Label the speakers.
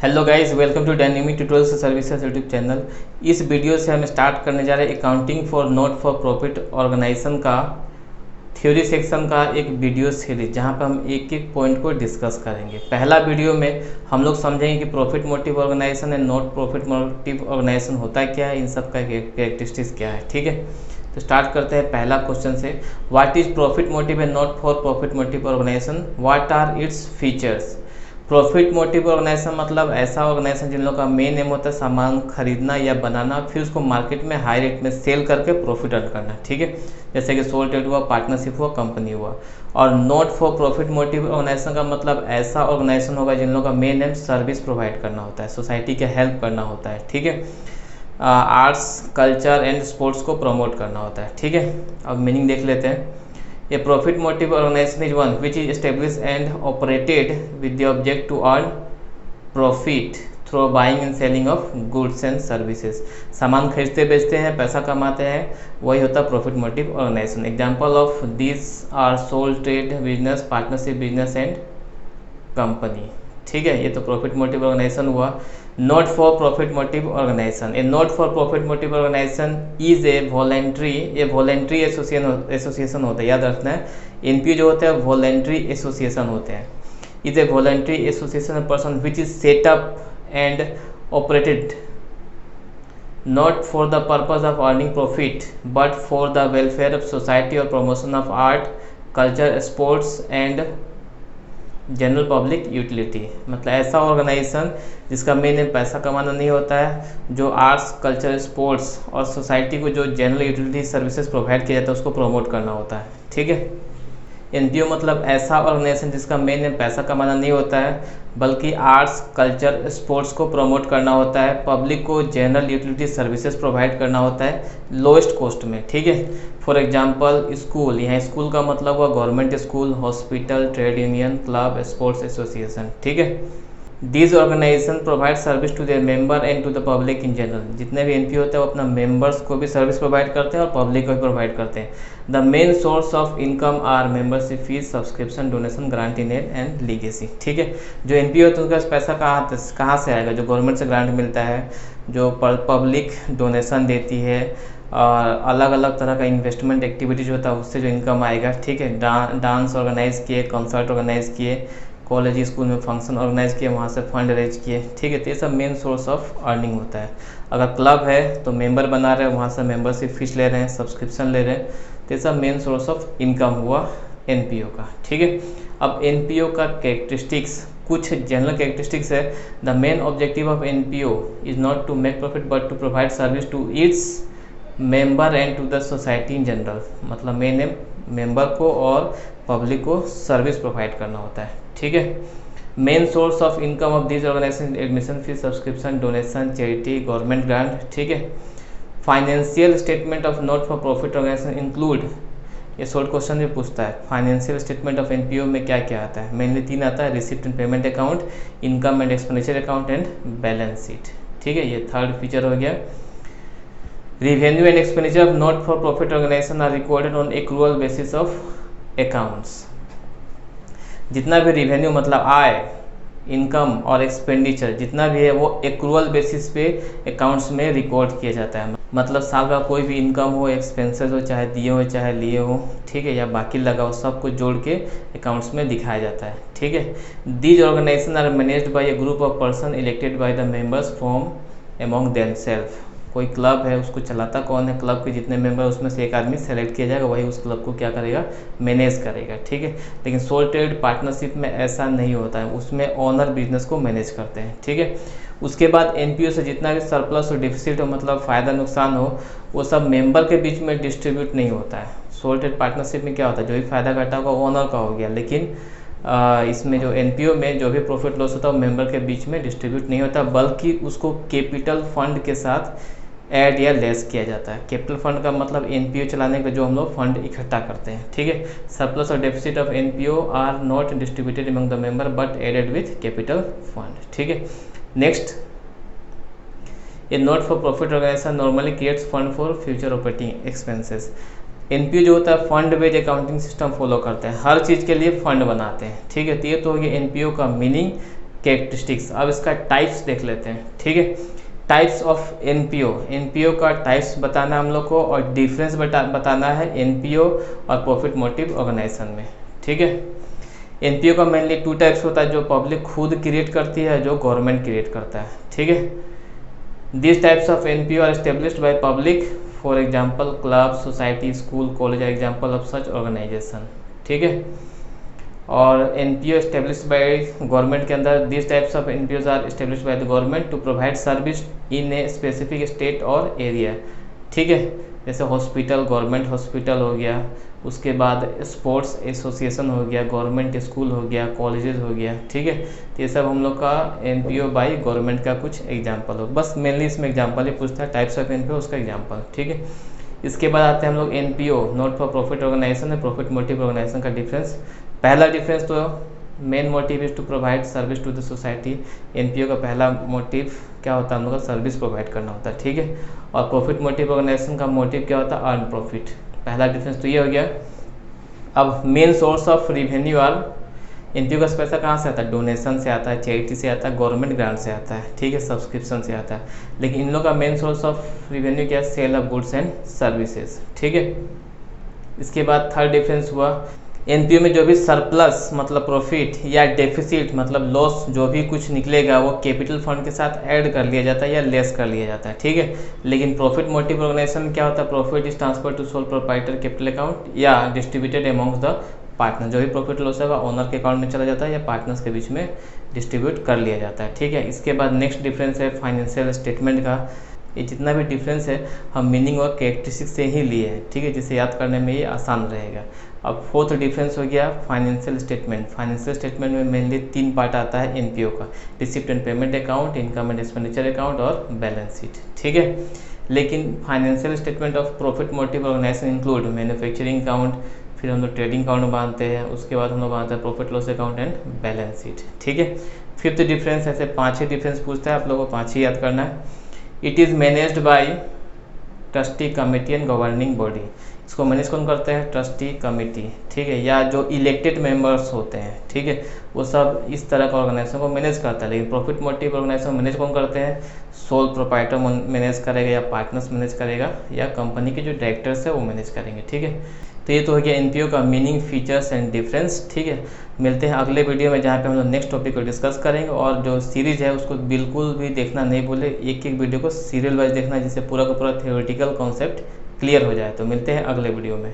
Speaker 1: Hello guys, welcome to Dynamic Tutorials Services YouTube channel. इस video से हम start करने जा रहे हैं accounting for not for profit organisation का थ्योरी सेक्शन का एक वीडियो सीरीज, जहां पर हम एक एक पॉइंट को डिस्कस करेंगे। पहला वीडियो में हम लोग समझेंगे कि profit motive organisation and not profit motive organisation होता है क्या है, इन सब का कैरेक्टरिस्टिक्स क्या है। ठीक है, तो स्टार्ट करते हैं पहला क्वेश्चन से। What is profit motive and not for profit motive organisation, what are its features. Profit motive organisation मतलब ऐसा ऑर्गेनाइजेशन जिन लोगों का मेन एम होता है सामान खरीदना या बनाना, फिर उसको मार्केट में हाई रेट में सेल करके प्रॉफिट अर्न करना। ठीक है, जैसे कि सोल ट्रेड हुआ, पार्टनरशिप हुआ, कंपनी हुआ। और not for profit motive organisation का मतलब ऐसा ऑर्गेनाइजेशन होगा जिन लोगों का मेन एम सर्विस प्रोवाइड करना होता है, सोसाइटी के हेल्प करना होता है। ठीक है, आर्ट्स कल्चर एंड स्पोर्ट्स को प्रमोट करना होता है। ठीक है, अब मीनिंग देख लेते हैं। A profit motive organization is one which is established and operated with the object to earn profit through buying and selling of goods and services। सामान खरीदते बेचते हैं, पैसा कमाते हैं, वही होता है profit motive organisation. Example of this are sole trade business, partnership business and company. ठीक है, ये तो प्रॉफिट मोटिव ऑर्गेनाइजेशन हुआ। Not for profit motive organisation, a not for profit motive organisation is a voluntary association होता है। याद रखना है, एनपीओ जो होता है वॉलेंट्री एसोसिएशन होते हैं। Is a voluntary association person which is setup and operated not for the purpose of earning profit but for the welfare of society or promotion of art, culture, sports and general public utility. मतलब ऐसा organisation जिसका main M पैसा कमाना नहीं होता है, जो arts culture sports और सोसाइटी को जो जनरल यूटिलिटी सर्विसेज प्रोवाइड किया जाता है उसको प्रमोट करना होता है। ठीक है, एनपीओ मतलब ऐसा ऑर्गेनाइजेशन जिसका मेन एम पैसा कमाना नहीं होता है, बल्कि आर्ट्स कल्चर स्पोर्ट्स को प्रमोट करना होता है, पब्लिक को जनरल यूटिलिटी सर्विसेज प्रोवाइड करना होता है लोएस्ट कॉस्ट में। ठीक है, फॉर एग्जांपल स्कूल, यहाँ स्कूल का मतलब हुआ government school, hospital, trade union, club, sports association. ठीक है, this organisation provide service to their member and to the public in general. जितने भी एनपीओ होते हैं वो अपना मेंबर्स को भी सर्विस प्रोवाइड करते हैं और पब्लिक को भी प्रोवाइड करते हैं। The main source of income are membership fees, subscription, donation, grant in aid and legacy. ठीक है, जो एनपीओ होता है उनका पैसा कहाँ से आएगा, जो गवर्नमेंट से ग्रांट मिलता है, जो पब्लिक डोनेशन देती है, और अलग अलग तरह का इन्वेस्टमेंट एक्टिविटी जो होता है उससे जो इनकम आएगा। ठीक है, डांस ऑर्गेनाइज किए, कंसर्ट ऑर्गेनाइज किए, कॉलेज स्कूल में फंक्शन ऑर्गेनाइज किए, वहाँ से फंड रेज किए। ठीक है, तो ये सब मेन सोर्स ऑफ अर्निंग होता है। अगर क्लब है तो मेंबर बना रहे हैं, वहाँ से मेंबरशिप फीस ले रहे हैं, सब्सक्रिप्शन ले रहे हैं, तो ये सब मेन सोर्स ऑफ इनकम हुआ एनपीओ का। ठीक है, अब एनपीओ का कैरेक्टरिस्टिक्स, कुछ जनरल कैरेक्टरिस्टिक्स है। The main objective of NPO is not to make profit but to provide service to its member and to the society in general. मतलब main aim member को और पब्लिक को service provide करना होता है। ठीक है, main source of income of this organisation admission fees, subscription, donation, charity, government grant. ठीक है, financial statement of not for profit organisation include, ये शॉर्ट क्वेश्चन भी पूछता है, फाइनेंशियल स्टेटमेंट ऑफ एनपीओ में क्या क्या आता है। मेनली 3 आता है, receipt and payment account, income and expenditure account and balance sheet. ठीक है, ये थर्ड फीचर हो गया। Revenue and expenditure of not-for-profit organization are recorded on accrual basis of accounts। जितना भी रिवेन्यू मतलब आय, इनकम और एक्सपेंडिचर जितना भी है वो एक्रूअल बेसिस पे अकाउंट्स में रिकॉर्ड किया जाता है। मतलब साल का कोई भी इनकम हो, एक्सपेंसेस हो, चाहे दिए हो चाहे लिए हो, ठीक है, या बाकी लगा हो, सब कुछ जोड़ के अकाउंट्स में दिखाया जाता है। ठीक है, these organisation are managed by a group of person elected by the members from among themself. कोई क्लब है, उसको चलाता कौन है, क्लब के जितने मेंबर उसमें से एक आदमी सेलेक्ट किया जाएगा, वही उस क्लब को क्या करेगा, मैनेज करेगा। ठीक है, लेकिन सोल ट्रेड पार्टनरशिप में ऐसा नहीं होता है, उसमें ओनर बिजनेस को मैनेज करते हैं। ठीक है, उसके बाद एनपीओ से जितना भी सरप्लस और डिफिसिट हो, मतलब फ़ायदा नुकसान हो, वो सब मेंबर के बीच में डिस्ट्रीब्यूट नहीं होता है। सोल ट्रेड पार्टनरशिप में क्या होता है, जो भी फायदा घटा होगा ओनर का हो गया, लेकिन इसमें जो एनपीओ में जो भी प्रॉफिट लॉस होता है वो मेंबर के बीच में डिस्ट्रीब्यूट नहीं होता, बल्कि उसको कैपिटल फंड के साथ ऐड या लेस किया जाता है। कैपिटल फंड का मतलब एनपीओ चलाने का जो हम लोग फंड इकट्ठा करते हैं। ठीक है, सरप्लस और deficit of NPO are not distributed among the member but added with capital fund. ठीक है, next, a not for profit organisation normally creates fund for future operating expenses. NPO जो होता है fund based accounting system follow करते हैं, हर चीज़ के लिए fund बनाते हैं। ठीक है, तो ये तो हो गया एनपीओ का मीनिंग कैरेक्टरिस्टिक्स। अब इसका टाइप्स देख लेते हैं, ठीक है। टाइप्स ऑफ एनपीओ, एनपीओ का टाइप्स बताना है हम लोग को, और डिफरेंस बताना है एनपीओ और प्रॉफिट मोटिव ऑर्गेनाइजेशन में, ठीक है। एनपीओ का मेनली 2 टाइप्स होता है, जो पब्लिक खुद क्रिएट करती है, जो गवर्नमेंट क्रिएट करता है, ठीक है। This types of NPO are established by public, for example club, society, school, college are example of such organization, ठीक है। और एनपीओ एस्टेब्लिश्ड बाय गवर्नमेंट के अंदर, this types of NPOs are established by the government to provide service in a specific state और area, ठीक है। जैसे hospital, government hospital हो गया, उसके बाद स्पोर्ट्स एसोसिएशन हो गया, गवर्नमेंट स्कूल हो गया, कॉलेजेस हो गया, ठीक है। तो ये सब हम लोग का एनपीओ बाय गवर्नमेंट का कुछ एग्जांपल हो, बस मेनली इसमें एग्जांपल ही पूछता है, टाइप्स ऑफ एनपीओ उसका एग्जांपल, ठीक है। इसके बाद आते हैं हम लोग NPO, not for profit organisation है, प्रॉफिट मोटिव ऑर्गेनाइजेशन का डिफरेंस। पहला डिफरेंस तो main motive is to provide service to the society. NPO का पहला मोटिव क्या होता है, हम लोग का सर्विस प्रोवाइड करना होता है, ठीक है। और प्रॉफिट मोटिव ऑर्गेनाइजेशन का मोटिव क्या होता है, अर्न प्रॉफिट। पहला डिफरेंस तो ये हो गया। अब main source of revenue are, NPO का पैसा कहाँ से आता है, डोनेशन से आता है, चैरिटी से आता है, गवर्नमेंट ग्रांट से आता है, ठीक है, सब्सक्रिप्शन से आता है। लेकिन इन लोग का मेन सोर्स ऑफ रिवेन्यू क्या है, sale of goods and services, ठीक है। इसके बाद थर्ड डिफरेंस हुआ, एनपीओ में जो भी सरप्लस मतलब प्रॉफिट या डेफिसिट मतलब लॉस जो भी कुछ निकलेगा वो कैपिटल फंड के साथ ऐड कर लिया जाता है या लेस कर लिया जाता है, ठीक है। लेकिन प्रॉफिट मोटिव ऑर्गेनाइजेशन में क्या होता है, profit is transfer to sole proprietor capital account या डिस्ट्रीब्यूटेड अमॉन्ग्स द पार्टनर। जो भी प्रॉफिट लॉस होगा ओनर के अकाउंट में चला जाता है या पार्टनर्स के बीच में डिस्ट्रीब्यूट कर लिया जाता है, ठीक है। इसके बाद नेक्स्ट डिफरेंस है फाइनेंशियल स्टेटमेंट का। ये जितना भी डिफरेंस है हम मीनिंग और कैरेक्टरिस्टिक से ही लिए हैं, ठीक है, जिसे याद करने में ये आसान रहेगा। अब फोर्थ डिफरेंस हो गया फाइनेंशियल स्टेटमेंट। फाइनेंशियल स्टेटमेंट में मेनली 3 पार्ट आता है एनपीओ का, receipt and payment account, income and expenditure account और बैलेंस शीट, ठीक है। लेकिन financial statement of profit motive organisation include manufacturing account, फिर हम लोग ट्रेडिंग अकाउंट बांधते हैं, उसके बाद हम लोग बांधते हैं profit loss account and balance sheet, ठीक है। फिफ्थ डिफरेंस, ऐसे 5 ही डिफरेंस पूछता है, आप लोगों को 5 ही याद करना है। It is managed by trustee committee and governing body. इसको मैनेज कौन करते हैं, ट्रस्टी कमेटी, ठीक है, या जो इलेक्टेड मेंबर्स होते हैं, ठीक है, वो सब इस तरह का ऑर्गेनाइजेशन को मैनेज करता है। लेकिन प्रॉफिट मोटिव ऑर्गेनाइजेशन मैनेज कौन करते हैं, सोल प्रोप्राइटर मैनेज करेगा या पार्टनर्स मैनेज करेगा या कंपनी के जो डायरेक्टर्स है वो मैनेज करेंगे, ठीक है। तो ये तो हो गया एनपीओ का मीनिंग, फीचर्स एंड डिफरेंस, ठीक है। मिलते हैं अगले वीडियो में जहाँ पे हम लोग नेक्स्ट टॉपिक को डिस्कस करेंगे। और जो सीरीज़ है उसको बिल्कुल भी देखना नहीं भूले, एक एक वीडियो को सीरियल वाइज देखना, जिससे पूरा का पूरा थ्योरेटिकल कॉन्सेप्ट क्लियर हो जाए। तो मिलते हैं अगले वीडियो में।